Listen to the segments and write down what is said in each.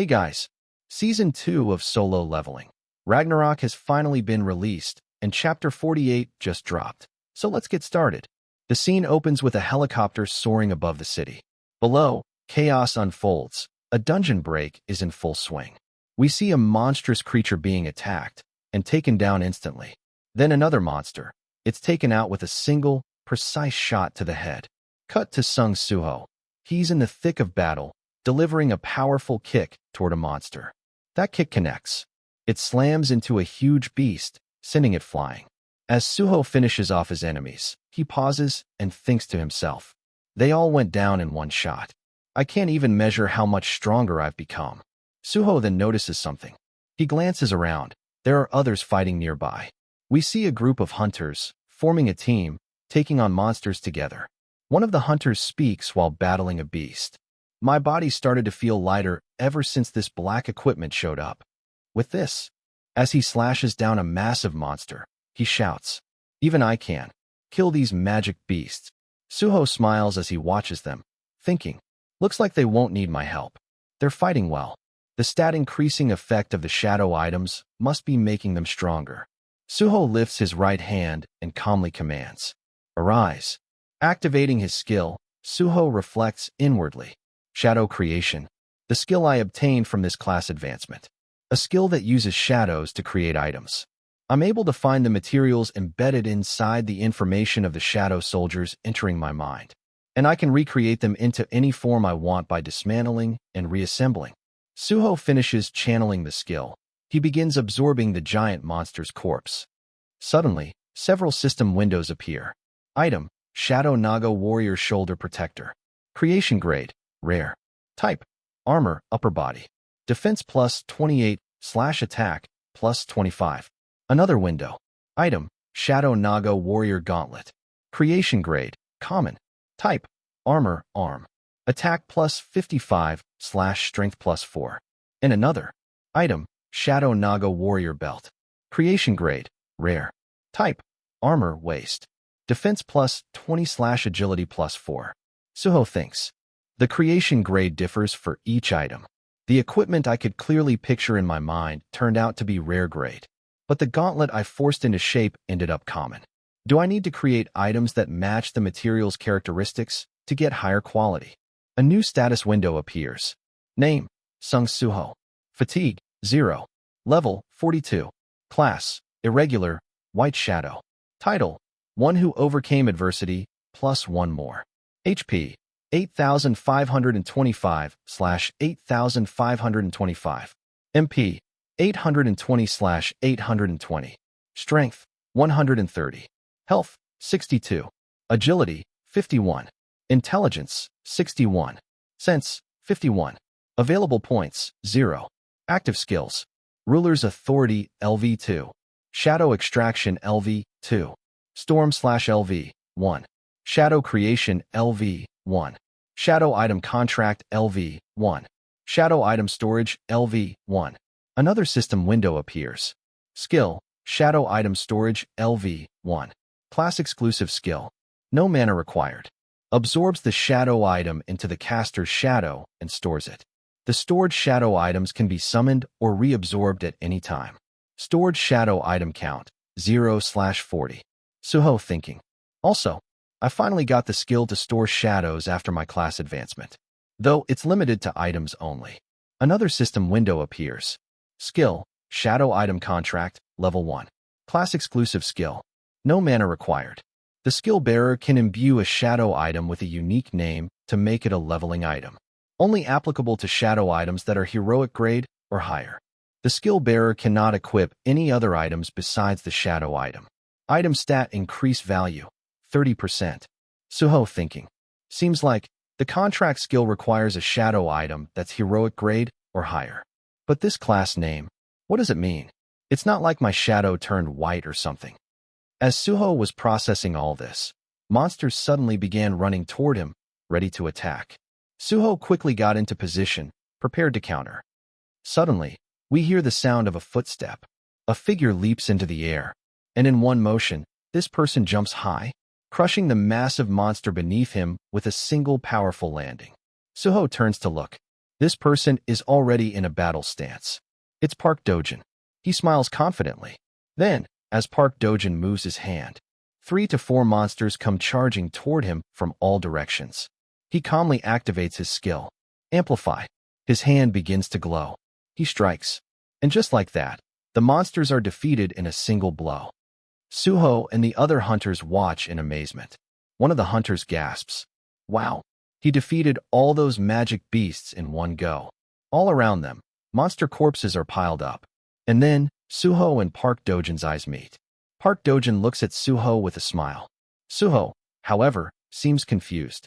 Hey guys, Season 2 of Solo Leveling. Ragnarok has finally been released, and Chapter 48 just dropped. So let's get started. The scene opens with a helicopter soaring above the city. Below, chaos unfolds. A dungeon break is in full swing. We see a monstrous creature being attacked and taken down instantly. Then another monster. It's taken out with a single, precise shot to the head. Cut to Sung Suho. He's in the thick of battle, delivering a powerful kick toward a monster. That kick connects. It slams into a huge beast, sending it flying. As Suho finishes off his enemies, he pauses and thinks to himself, "They all went down in one shot. I can't even measure how much stronger I've become." Suho then notices something. He glances around. There are others fighting nearby. We see a group of hunters, forming a team, taking on monsters together. One of the hunters speaks while battling a beast. "My body started to feel lighter ever since this black equipment showed up." With this, as he slashes down a massive monster, he shouts, "Even I can. Kill these magic beasts." Suho smiles as he watches them, thinking, "Looks like they won't need my help. They're fighting well." The stat-increasing effect of the shadow items must be making them stronger. Suho lifts his right hand and calmly commands, "Arise." Activating his skill, Suho reflects inwardly. Shadow creation, the skill I obtained from this class advancement. A skill that uses shadows to create items. I'm able to find the materials embedded inside the information of the shadow soldiers entering my mind, and I can recreate them into any form I want by dismantling and reassembling. Suho finishes channeling the skill. He begins absorbing the giant monster's corpse. Suddenly, several system windows appear. Item: Shadow Naga Warrior Shoulder Protector. Creation grade: Rare. Type: Armor, Upper Body. Defense plus 28/attack plus 25. Another window. Item: Shadow Naga Warrior Gauntlet. Creation grade: Common. Type: Armor, Arm. Attack plus 55/strength plus 4. And another. Item: Shadow Naga Warrior Belt. Creation grade: Rare. Type: Armor, Waist. Defense plus 20/agility plus 4. Suho thinks. The creation grade differs for each item. The equipment I could clearly picture in my mind turned out to be rare grade, but the gauntlet I forced into shape ended up common. Do I need to create items that match the material's characteristics to get higher quality? A new status window appears. Name: Sung Suho. Fatigue: 0. Level: 42. Class: Irregular, White Shadow. Title: One who overcame adversity, plus 1 more. HP: 8525/8525. MP: 820/820. Strength: 130. Health: 62. Agility: 51. Intelligence: 61. Sense: 51. Available points: 0. Active skills: Ruler's Authority LV2. Shadow Extraction LV2. Storm/LV 1. Shadow Creation LV 1. Shadow Item Contract LV 1. Shadow Item Storage LV 1. Another system window appears. Skill: Shadow Item Storage LV 1. Class Exclusive Skill. No mana required. Absorbs the shadow item into the caster's shadow and stores it. The stored shadow items can be summoned or reabsorbed at any time. Stored shadow item count: 0/40. Suho thinking. Also, I finally got the skill to store shadows after my class advancement, though it's limited to items only. Another system window appears. Skill: Shadow Item Contract, Level 1. Class Exclusive Skill. No mana required. The skill bearer can imbue a shadow item with a unique name to make it a leveling item. Only applicable to shadow items that are heroic grade or higher. The skill bearer cannot equip any other items besides the shadow item. Item stat increase value: 30%. Suho thinking. Seems like the contract skill requires a shadow item that's heroic grade or higher. But this class name, what does it mean? It's not like my shadow turned white or something. As Suho was processing all this, monsters suddenly began running toward him, ready to attack. Suho quickly got into position, prepared to counter. Suddenly, we hear the sound of a footstep. A figure leaps into the air, and in one motion, this person jumps high, crushing the massive monster beneath him with a single powerful landing. Suho turns to look. This person is already in a battle stance. It's Park Dojan. He smiles confidently. Then, as Park Dojan moves his hand, 3 to 4 monsters come charging toward him from all directions. He calmly activates his skill. Amplify. His hand begins to glow. He strikes. And just like that, the monsters are defeated in a single blow. Suho and the other hunters watch in amazement. One of the hunters gasps. Wow! He defeated all those magic beasts in one go. All around them, monster corpses are piled up. And then, Suho and Park Dojan's eyes meet. Park Dojan looks at Suho with a smile. Suho, however, seems confused.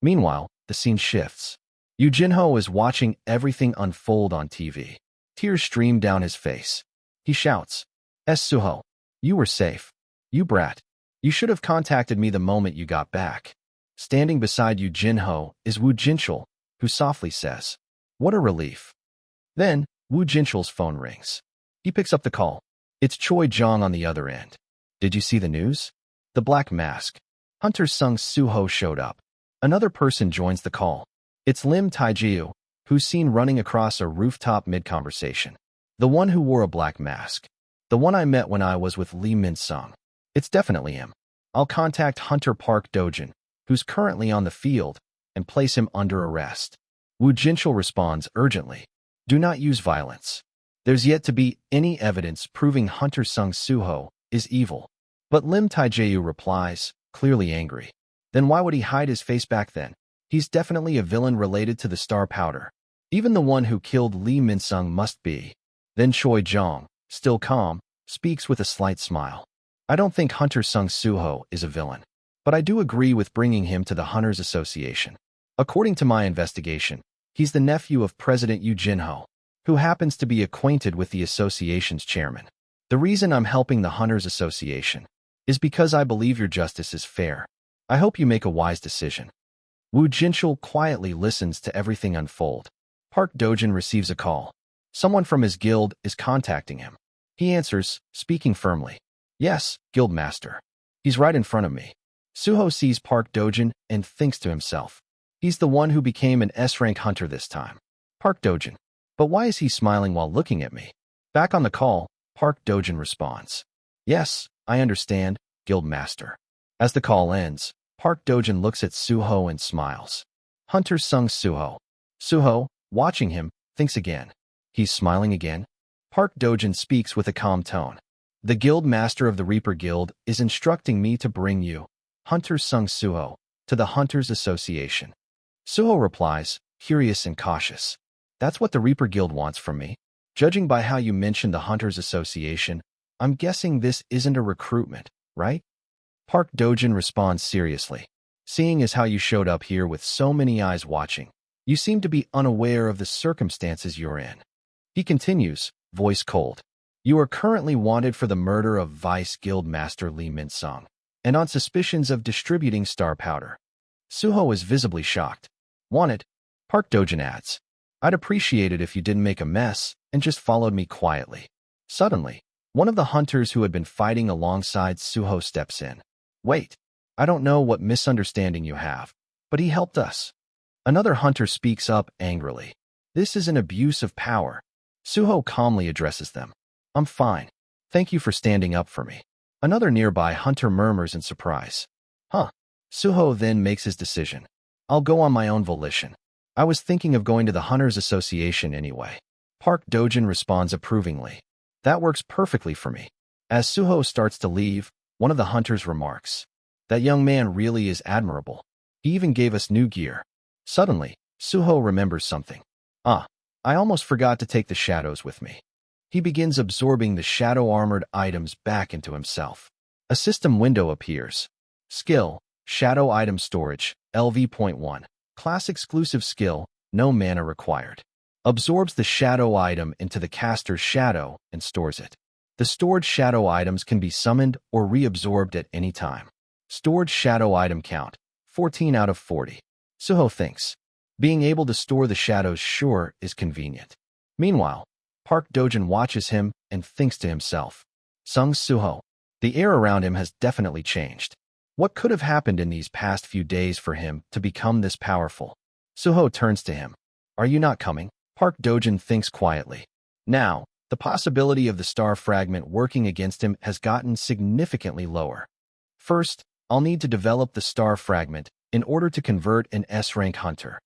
Meanwhile, the scene shifts. Yu Jinho is watching everything unfold on TV. Tears stream down his face. He shouts, Suho, you were safe. You brat. You should have contacted me the moment you got back. Standing beside Yu Jinho is Wu Jinchul, who softly says, what a relief. Then, Wu Jinchul's phone rings. He picks up the call. It's Choi Jong on the other end. Did you see the news? The Black Mask. Hunter Sung Suho showed up. Another person joins the call. It's Lim Taijiu, who's seen running across a rooftop mid-conversation. The one who wore a black mask. The one I met when I was with Lee Min-sung. It's definitely him. I'll contact Hunter Park Dojan, who's currently on the field, and place him under arrest. Wu Jinchul responds urgently. Do not use violence. There's yet to be any evidence proving Hunter Sung Suho is evil. But Lim Taijiu replies, clearly angry. Then why would he hide his face back then? He's definitely a villain related to the star powder. Even the one who killed Lee Min-sung must be. Then Choi Jong, still calm, speaks with a slight smile. I don't think Hunter Sung Suho is a villain. But I do agree with bringing him to the Hunters Association. According to my investigation, he's the nephew of President Yu Jinho, who happens to be acquainted with the association's chairman. The reason I'm helping the Hunters Association is because I believe your justice is fair. I hope you make a wise decision. Wu Jinchul quietly listens to everything unfold. Park Dojan receives a call. Someone from his guild is contacting him. He answers, speaking firmly. Yes, Guildmaster. He's right in front of me. Suho sees Park Dojan and thinks to himself. He's the one who became an S-rank hunter this time. Park Dojan. But why is he smiling while looking at me? Back on the call, Park Dojan responds. Yes, I understand, Guildmaster. As the call ends, Park Dojan looks at Suho and smiles. Hunter Sung Suho. Suho, watching him, thinks again. He's smiling again. Park Dojan speaks with a calm tone. The Guild Master of the Reaper Guild is instructing me to bring you, Hunter Sung Suho, to the Hunters Association. Suho replies, curious and cautious. That's what the Reaper Guild wants from me. Judging by how you mentioned the Hunters Association, I'm guessing this isn't a recruitment, right? Park Dojan responds seriously. Seeing as how you showed up here with so many eyes watching, you seem to be unaware of the circumstances you're in. He continues, voice cold. You are currently wanted for the murder of Vice Guild Master Lee Min-sung, and on suspicions of distributing star powder. Suho is visibly shocked. Wanted? Park Dojan adds. I'd appreciate it if you didn't make a mess and just followed me quietly. Suddenly, one of the hunters who had been fighting alongside Suho steps in. Wait, I don't know what misunderstanding you have, but he helped us. Another hunter speaks up angrily. This is an abuse of power. Suho calmly addresses them. I'm fine. Thank you for standing up for me. Another nearby hunter murmurs in surprise. Huh. Suho then makes his decision. I'll go on my own volition. I was thinking of going to the Hunters Association anyway. Park Dojan responds approvingly. That works perfectly for me. As Suho starts to leave, one of the hunters remarks. That young man really is admirable. He even gave us new gear. Suddenly, Suho remembers something. I almost forgot to take the shadows with me. He begins absorbing the shadow-armored items back into himself. A system window appears. Skill, Shadow Item Storage, LV.1. Class exclusive skill, no mana required. Absorbs the shadow item into the caster's shadow and stores it. The stored shadow items can be summoned or reabsorbed at any time. Stored shadow item count, 14 out of 40. Suho thinks. Being able to store the shadows sure is convenient. Meanwhile, Park Dojan watches him and thinks to himself. Sung Suho. The air around him has definitely changed. What could have happened in these past few days for him to become this powerful? Suho turns to him. Are you not coming? Park Dojan thinks quietly. Now, the possibility of the star fragment working against him has gotten significantly lower. First, I'll need to develop the star fragment in order to convert an S-rank hunter.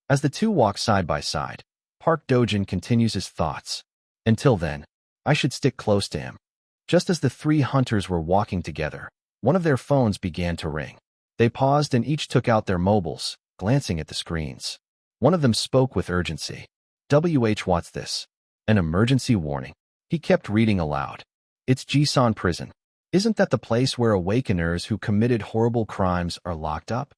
As the two walk side by side, Park Dojan continues his thoughts. Until then, I should stick close to him. Just as the three hunters were walking together, one of their phones began to ring. They paused and each took out their mobiles, glancing at the screens. One of them spoke with urgency. What's this? An emergency warning. He kept reading aloud. It's Gson prison. Isn't that the place where awakeners who committed horrible crimes are locked up?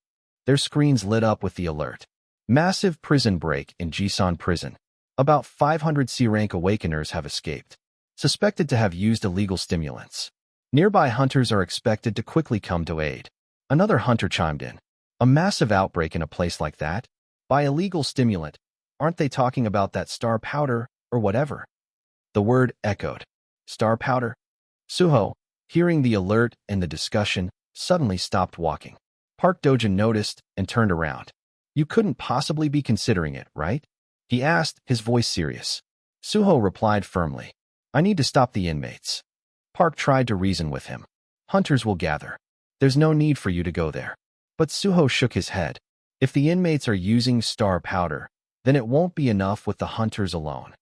Their screens lit up with the alert. Massive prison break in Gson prison. About 500 C-rank awakeners have escaped, suspected to have used illegal stimulants. Nearby hunters are expected to quickly come to aid. Another hunter chimed in. A massive outbreak in a place like that? By illegal stimulant, aren't they talking about that star powder or whatever? The word echoed. Star powder? Suho, hearing the alert and the discussion, suddenly stopped walking. Park Dojan noticed and turned around. You couldn't possibly be considering it, right? He asked, his voice serious. Suho replied firmly. I need to stop the inmates. Park tried to reason with him. Hunters will gather. There's no need for you to go there. But Suho shook his head. If the inmates are using star powder, then it won't be enough with the hunters alone.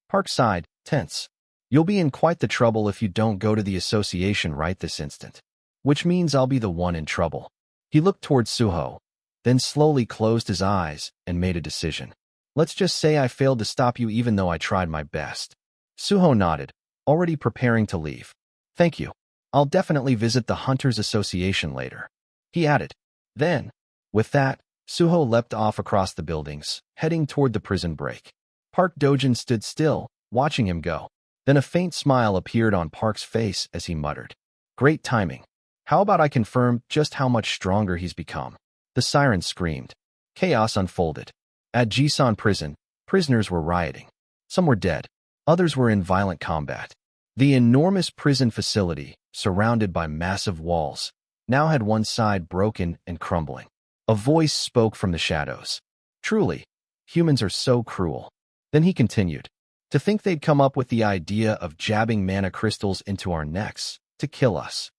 Park sighed, tense. You'll be in quite the trouble if you don't go to the association right this instant. Which means I'll be the one in trouble. He looked towards Suho, then slowly closed his eyes and made a decision. Let's just say I failed to stop you even though I tried my best. Suho nodded, already preparing to leave. Thank you. I'll definitely visit the Hunters Association later. He added. Then, with that, Suho leapt off across the buildings, heading toward the prison break. Park Dojan stood still, watching him go. Then a faint smile appeared on Park's face as he muttered. Great timing. How about I confirm just how much stronger he's become? The siren screamed. Chaos unfolded. At Gson prison, prisoners were rioting. Some were dead. Others were in violent combat. The enormous prison facility, surrounded by massive walls, now had one side broken and crumbling. A voice spoke from the shadows. Truly, humans are so cruel. Then he continued. To think they'd come up with the idea of jabbing mana crystals into our necks to kill us.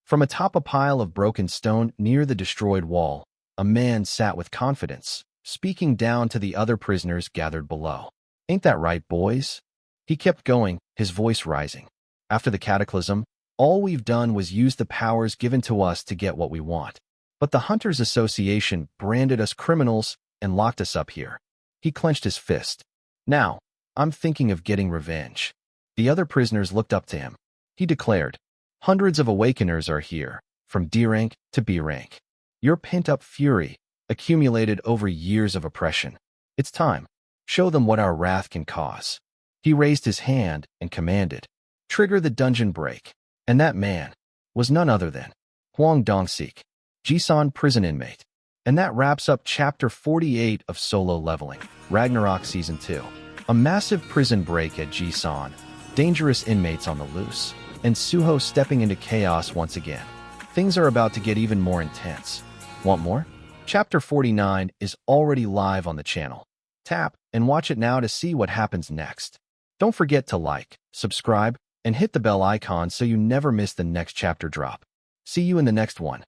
From atop a pile of broken stone near the destroyed wall, a man sat with confidence, speaking down to the other prisoners gathered below. Ain't that right, boys? He kept going, his voice rising. After the cataclysm, all we've done was use the powers given to us to get what we want. But the Hunters Association branded us criminals and locked us up here. He clenched his fist. Now, I'm thinking of getting revenge. The other prisoners looked up to him. He declared, hundreds of awakeners are here, from D rank to B rank. Your pent-up fury, accumulated over years of oppression. It's time. Show them what our wrath can cause. He raised his hand and commanded, trigger the dungeon break. And that man was none other than Huang Dong, Gson prison inmate. And that wraps up Chapter 48 of Solo Leveling, Ragnarok Season 2. A massive prison break at Gson, dangerous inmates on the loose, and Suho stepping into chaos once again. Things are about to get even more intense. Want more? Chapter 49 is already live on the channel. Tap and watch it now to see what happens next. Don't forget to like, subscribe, and hit the bell icon so you never miss the next chapter drop. See you in the next one.